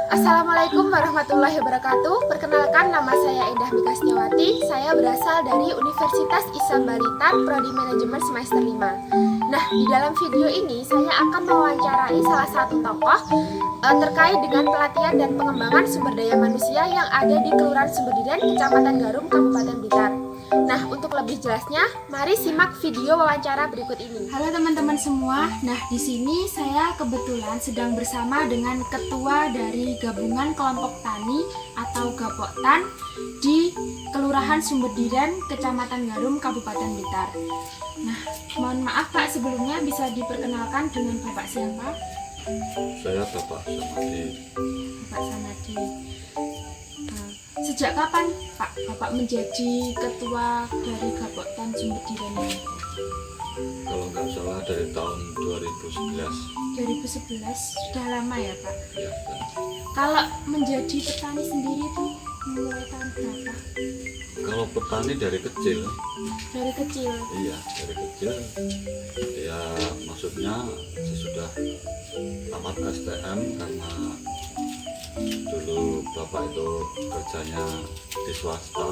Assalamualaikum warahmatullahi wabarakatuh. Perkenalkan, nama saya Endah Mika Setiawati. Saya berasal dari Universitas Islam Balitar, Prodi Manajemen semester 5. Nah, di dalam video ini saya akan mewawancarai salah satu tokoh terkait dengan pelatihan dan pengembangan sumber daya manusia yang ada di Kelurahan Sumberdiren, Kecamatan Garum, Kabupaten Blitar. Nah, untuk lebih jelasnya, mari simak video wawancara berikut ini. Halo teman-teman semua. Nah, di sini saya kebetulan sedang bersama dengan ketua dari Gabungan Kelompok Tani atau Gapoktan di Kelurahan Sumberdiren, Kecamatan Garum, Kabupaten Blitar. Nah, mohon maaf Pak, sebelumnya bisa diperkenalkan dengan Bapak siapa? Saya Bapak Samadi. Bapak Samadi. Sejak kapan Pak Bapak menjadi ketua dari Gapoktan Sumberdiren ini? Kalau nggak salah dari tahun 2011. 2011, sudah lama ya Pak? Ya, kan. Kalau menjadi petani sendiri itu mulai tahun berapa? Kalau petani dari kecil, Dari kecil. iya dari kecil. Ya maksudnya sesudah tamat STM karena dulu bapak itu kerjanya di swasta.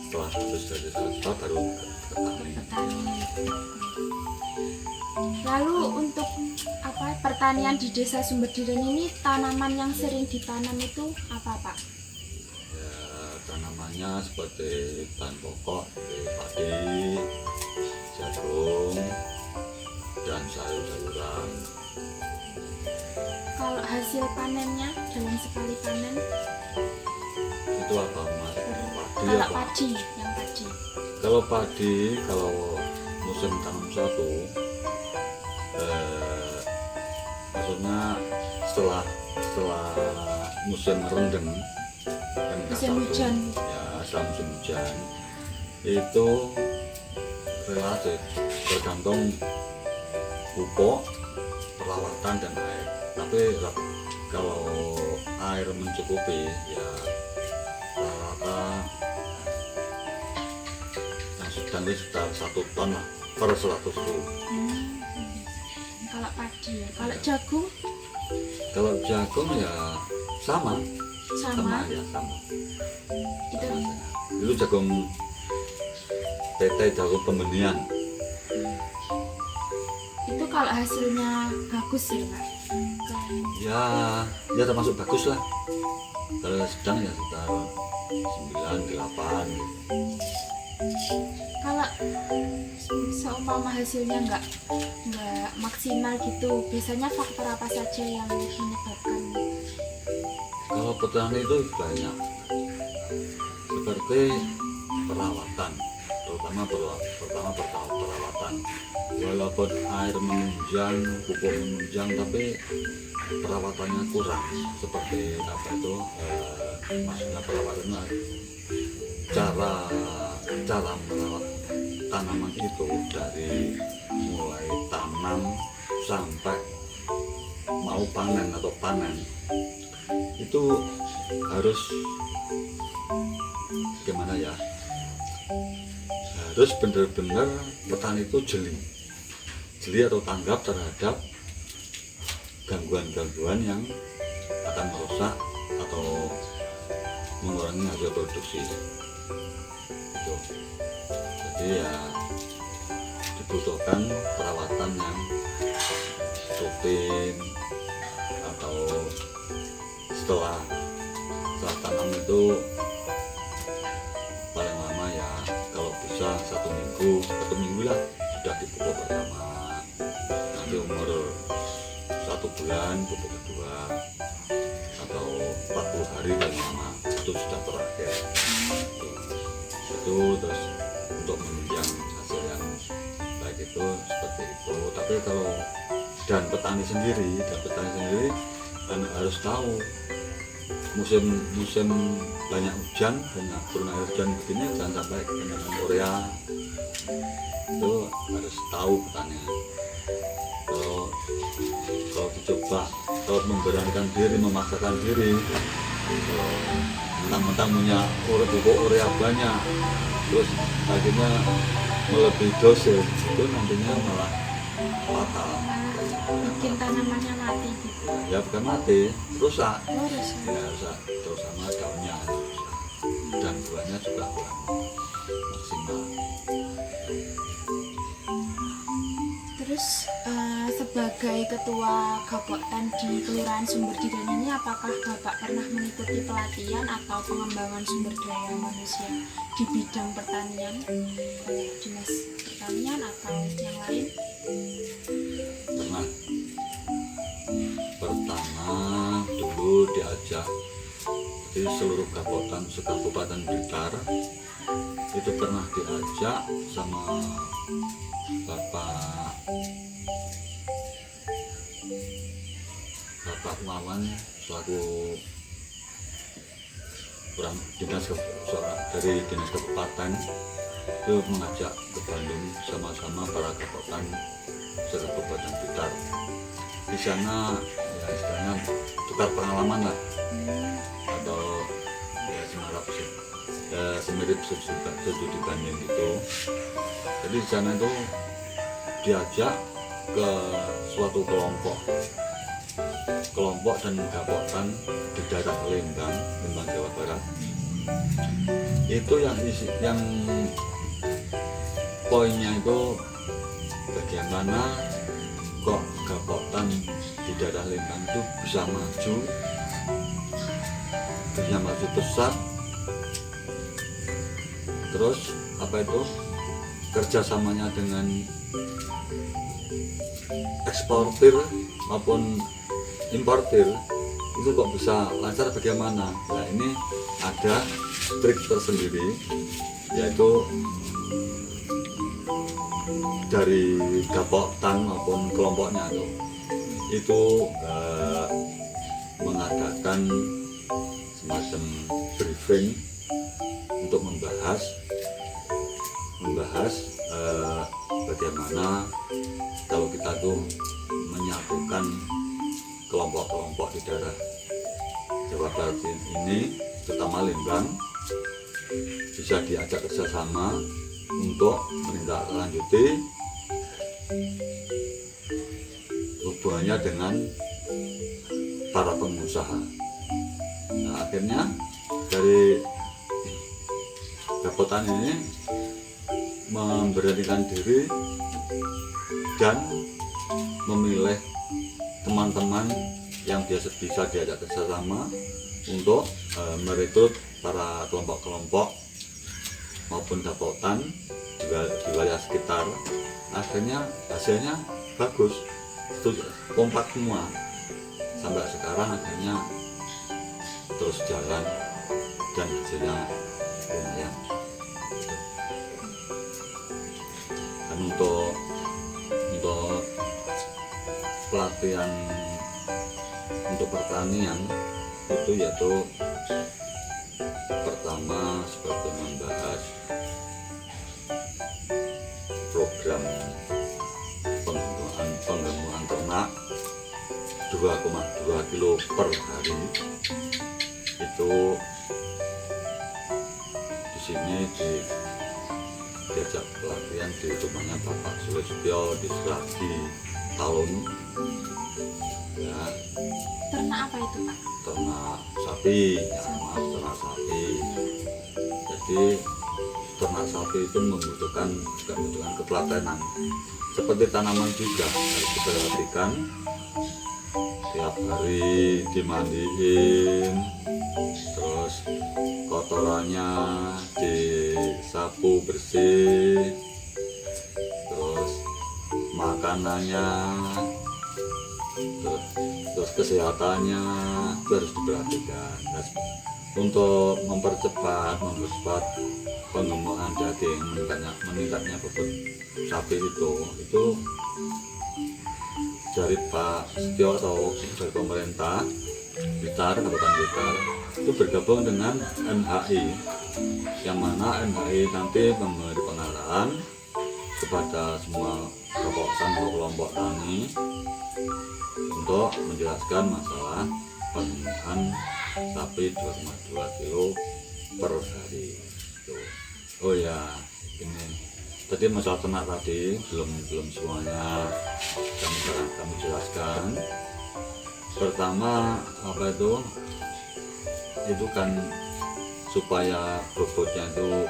Setelah lulus dari swasta baru petani. Lalu untuk pertanian di Desa Sumberdiren ini, tanaman yang sering ditanam itu apa Pak? Ya tanamannya seperti bahan pokok seperti padi, jagung, dan sayur-sayuran. Kalau hasil panennya dalam sekali panen, Itu apa mas? Padi kalau apa? padi, yang padi. Kalau padi, kalau musim tanam satu, maksudnya setelah musim rendeng, Musim hujan. ya setelah musim hujan itu relatif tergantung pupuk, perawatan dan air. Tapi kalau air mencukupi, ya rata-rata yang sedang itu sekitar 1 ton lah per 100 kilo. Kalau padi ya. Kalau jagung Kalau jagung ya sama sama. ya sama. Itu Itu jagung PT, jagung pembenihan. itu kalau hasilnya bagus ya Pak. Ya termasuk bagus lah. Kalau sedang ya sekitar 9, 8 gitu. Kalau seumpama hasilnya nggak maksimal gitu, biasanya faktor apa saja yang menyebabkan? Kalau petani itu banyak, seperti perawatan, terutama perawatan. Walaupun air menunjang, pupuk menunjang, tapi perawatannya kurang. Seperti apa itu? Maksudnya perawatannya cara merawat tanaman itu dari mulai tanam sampai mau panen atau panen itu harus gimana ya, harus benar-benar petani itu jeli atau tanggap terhadap gangguan-gangguan yang akan merusak atau mengurangi hasil produksi itu. Jadi ya dibutuhkan perawatan yang rutin, atau setelah tanam itu paling lama ya kalau bisa 1 minggu lah sudah dipupuk pertama, nanti umur 1 bulan pupuk kedua, atau 40 hari paling lama itu sudah terakhir. Itu terus untuk menunjang hasil yang baik itu seperti itu. Tapi kalau dan petani sendiri kan harus tahu musim banyak hujan, banyak turun air hujan begini, jangan sampai kena urea. Itu harus tahu petani. Kalau memberanikan diri, memaksakan diri, kalau mentang-mentang punya pupuk urea banyak, terus akhirnya melebihi dosis, itu nantinya malah fatal. Bikin tanamannya mati gitu. Ya bukan mati, rusak. Oh, rusak. Ya rusak, terutama daunnya rusak. Dan buahnya juga kurang maksimal. Terus sebagai ketua Gapoktan di Kelurahan Sumberdiren ini, apakah Bapak pernah mengikuti pelatihan atau pengembangan sumber daya manusia di bidang pertanian oleh Dinas Pertanian atau yang lain? Pernah. Pertama dulu diajak di seluruh Gapoktan se-Kabupaten Blitar, itu pernah diajak sama Bapak Wawan selaku dari dinas kabupaten, itu mengajak ke Bandung sama-sama para Gapoktan se-Kabupaten Blitar. Di sana ya istilahnya tukar pengalaman lah, atau ya semirip studi banding gitu. Jadi di sana itu diajak ke suatu kelompok dan Gapoktan di daerah Lembang, Jawa Barat. Itu yang poinnya itu bagaimana kok Gapoktan di daerah Lembang itu bisa maju pesat. Terus apa itu kerjasamanya dengan eksportir maupun importir itu kok bisa lancar bagaimana? Nah ini ada trik tersendiri, yaitu dari Gapoktan maupun kelompoknya itu mengadakan semacam briefing untuk membahas bagaimana kalau kita tuh menyatukan kelompok-kelompok di daerah Jawa Barat ini, terutama Lembang, bisa diajak kerjasama untuk menindaklanjuti hubungannya dengan para pengusaha. Nah, akhirnya dari Gapoktan ini memberanikan diri dan memilih teman-teman yang biasa bisa diajak kerjasama untuk merekrut para kelompok-kelompok maupun Gapoktan di wilayah sekitar. Akhirnya hasilnya bagus, kompak semua. Sampai sekarang akhirnya terus jalan dan hasilnya lumayan. Dan untuk pelatihan untuk pertanian itu yaitu pertama seperti membahas program pengembangan ternak 2,2 kilo per hari. Itu di sini diajak pelatihan di rumahnya Bapak Sulistyo di Selagi Talun. Ya, Ternak apa itu, Pak? ternak sapi, ternak sapi. Jadi ternak sapi itu membutuhkan ketelatenan. Seperti tanaman juga harus diperhatikan, tiap hari dimandiin, terus kotorannya disapu bersih, terus makanannya, terus kesehatannya harus diperhatikan. Untuk mempercepat pengembangan daging, meningkatnya bobot sapi itu dari Pak Setio atau dari pemerintah Blitar, Kabupaten Blitar, itu bergabung dengan MHI, yang mana MHI nanti memberi pengarahan kepada semua kelompok tani untuk menjelaskan masalah penggunaan sapi 2,2 kilo per hari. Oh ya, ini tadi masalah ternak tadi belum semuanya kami jelaskan. Pertama apa itu kan supaya bobotnya itu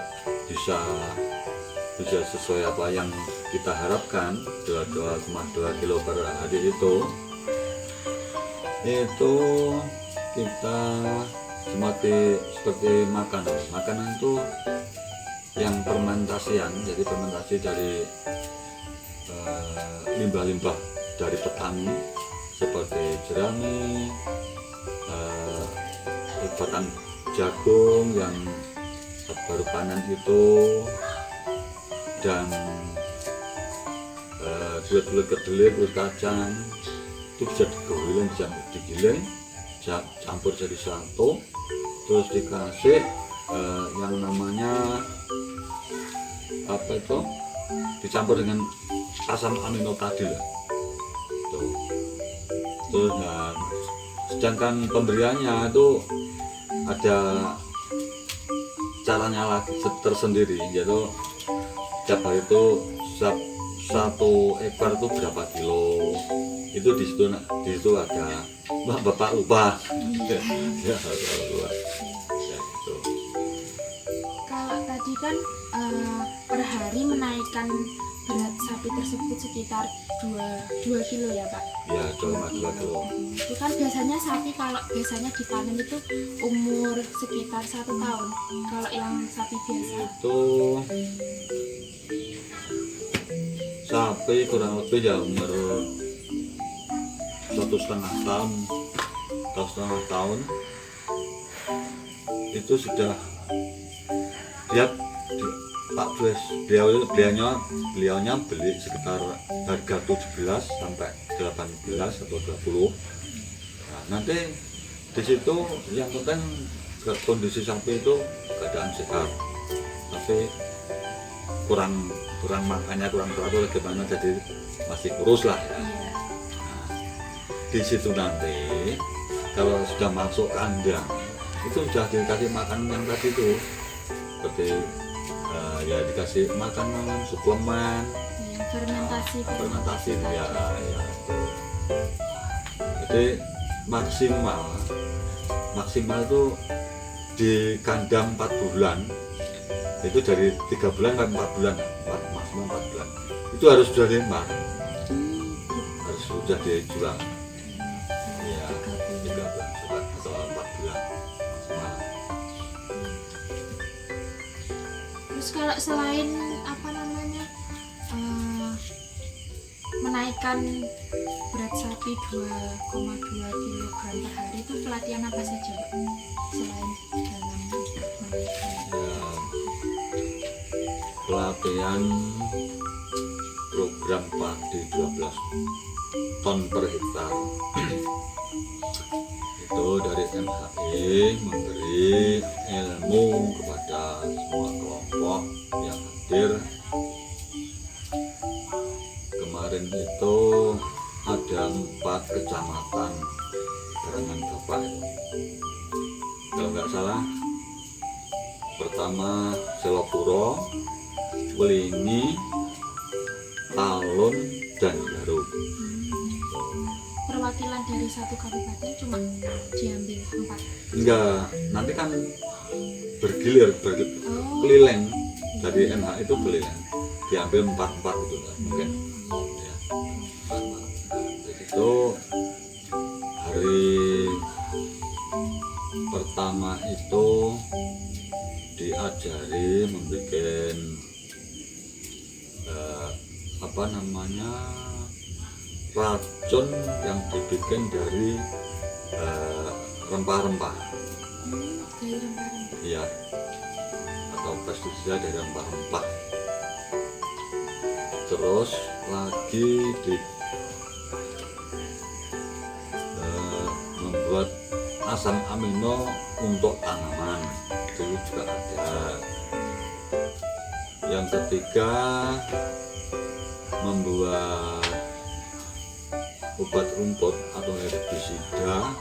bisa sesuai apa yang kita harapkan, 22,2 kilo per hari itu kita seperti makanan itu yang fermentasian, jadi fermentasi dari limbah-limbah dari petani seperti jerami, batang jagung yang baru panen itu, dan kedelai, telur kacang itu bisa digiling, campur jadi satu, terus dikasih yang namanya dicampur dengan asam amino tadi lah. Tuh. Terus sedangkan pemberiannya itu ada caranya lagi tersendiri, yaitu tiap hari itu satu ekor itu berapa kilo, itu di situ ada. Bapak lupa. Ya, lupa. Ya, gitu. Kalau tadi kan per hari menaikkan berat sapi tersebut sekitar 2 kilo ya Pak? Ya, 2,2 kilo. Itu kan biasanya sapi kalau biasanya dipanen itu umur sekitar 1 tahun. Kalau yang sapi biasa Itu sapi kurang lebih ya umur 1,5 tahun atau 1,5 tahun itu sudah beliaunya beli sekitar harga 17 sampai 18 atau 20. Nah, nanti di situ yang penting kondisi sapi itu keadaan sehat, tapi kurang makannya, kurang teratur gimana, jadi masih kurus lah ya. iya. Di situ nanti kalau sudah masuk kandang itu sudah dikasih makanan yang tadi itu, seperti ya dikasih makanan suplemen, fermentasi ya. Jadi maksimal itu di kandang 4 bulan, itu dari 3 bulan ke 4 bulan, maksimal 4 bulan itu harus sudah lempar, harus sudah dijual. Ya, 3 bulan atau 4 bulan maksimal. Terus kalau selain menaikkan berat sapi 2,2 kg per hari itu pelatihan apa saja Pak? Selain dalam menaikkan Pelatihan program padi 12 ton per hektar itu dari MHI memberi ilmu kepada semua kelompok yang hadir. Kemarin itu ada 4 kecamatan barengan Bapak itu. Kalau nggak salah, pertama Selopuro, Welingi, Talun, dan Garut. perwakilan dari satu kabupaten cuma diambil 4? Enggak, nanti kan bergilir, keliling. Dari MH itu keliling, diambil 4 itu kan, mungkin. Ya, 4. Jadi itu hari pertama itu diajari membuat racun yang dibikin dari rempah-rempah. Dari rempah-rempah. Iya, atau pestisida dari rempah-rempah. Terus lagi membuat asam amino untuk tanaman, itu juga ada. Yang ketiga, membuat obat rumput atau herbisida,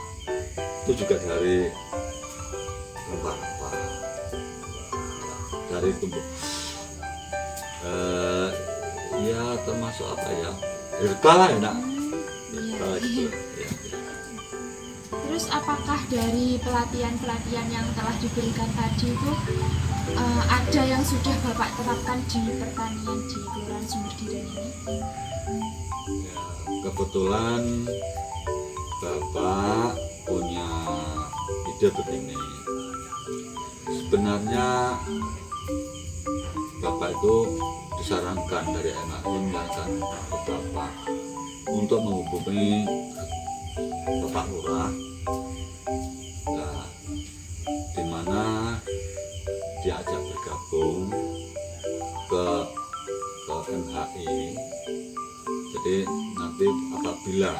itu juga dari rempah-rempah, dari Ya termasuk apa ya, herbal lah ya nak. Iya. Herbal gitu ya. Terus apakah dari pelatihan-pelatihan yang telah diberikan tadi itu ada yang sudah Bapak terapkan di pertanian di Kelurahan Sumberdiren ini? Ya, kebetulan Bapak punya ide begini. Sebenarnya Bapak itu disarankan dari MAI menyarankan ke Bapak untuk menghubungi Bapak Lurah, nah, di mana diajak bergabung ke MHI. Jadi nanti apabila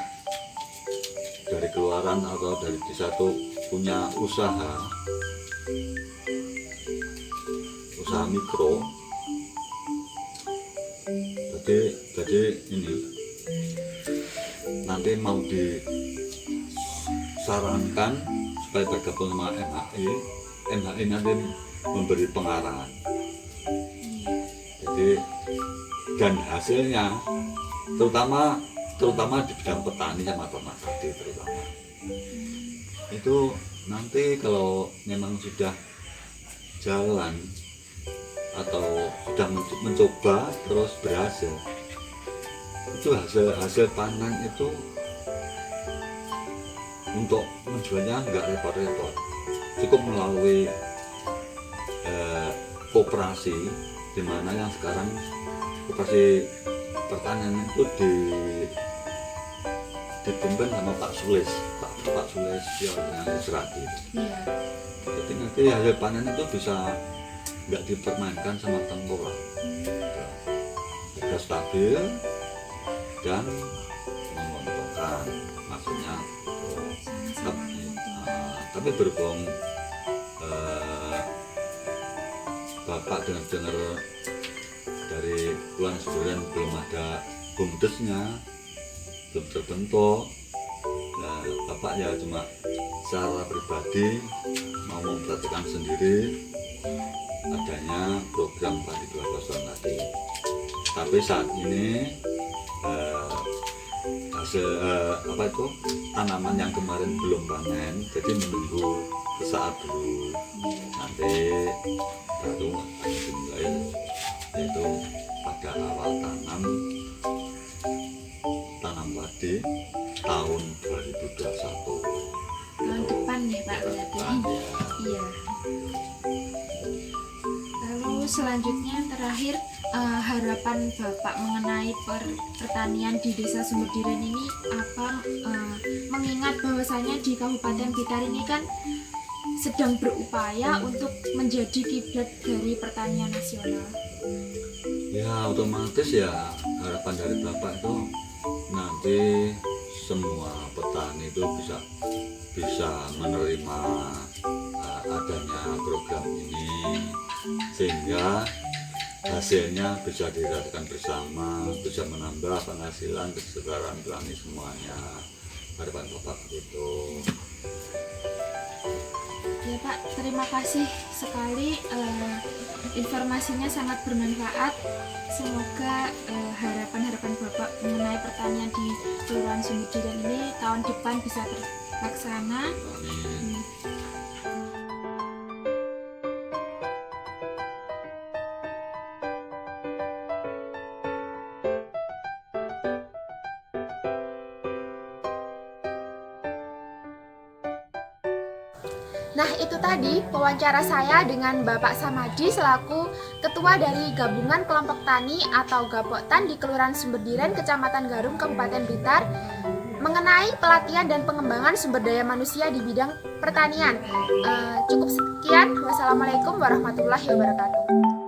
dari keluaran atau dari desa itu punya usaha mikro, jadi ini nanti mau disarankan supaya bergabung sama MHI nanti memberi pengarahan. Jadi dan hasilnya terutama di bidang petani sama ternak tadi terutama itu nanti kalau memang sudah jalan atau sudah mencoba terus berhasil, itu hasil panen itu untuk menjualnya nggak repot-repot, cukup melalui koperasi, di mana yang sekarang koperasi pertanian itu dipimpin sama Pak Sulis yang Serati. Iya. Jadi nanti hasil panen itu bisa nggak dipermainkan sama tengkorak, harga stabil dan menguntungkan, maksudnya tapi berhubung Bapak dengar dari Kelurahan Sumberdiren belum ada bumdesnya, belum terbentuk. Nah, Bapak ya cuma secara pribadi mau memperhatikan sendiri adanya program Padi 2.0 tadi. Tapi saat ini hasil tanaman yang kemarin belum panen, jadi menunggu saat dulu, nanti baru akan dimulai, yaitu pada awal tanam padi tahun 2021. Tahun depan ya Pak berarti. Iya. Lalu selanjutnya terakhir harapan Bapak mengenai pertanian di Desa Sumberdiren ini apa? Mengingat bahwasanya di Kabupaten Blitar ini kan sedang berupaya untuk menjadi kiblat dari pertanian nasional. Ya otomatis ya harapan dari Bapak itu nanti semua petani itu bisa menerima adanya program ini, sehingga hasilnya bisa dirasakan bersama, bisa menambah penghasilan, kesejahteraan petani semuanya. Harapan Bapak itu. Ya Pak, terima kasih sekali, informasinya sangat bermanfaat. Semoga harapan-harapan Bapak mengenai pertanian di Kelurahan Sumberdiren ini tahun depan bisa terlaksana. Amin. Nah, itu tadi wawancara saya dengan Bapak Samadi selaku Ketua dari Gabungan Kelompok Tani atau Gapoktan di Kelurahan Sumberdiren, Kecamatan Garum, Kabupaten Blitar, mengenai pelatihan dan pengembangan sumber daya manusia di bidang pertanian. Cukup sekian. Wassalamualaikum warahmatullahi wabarakatuh.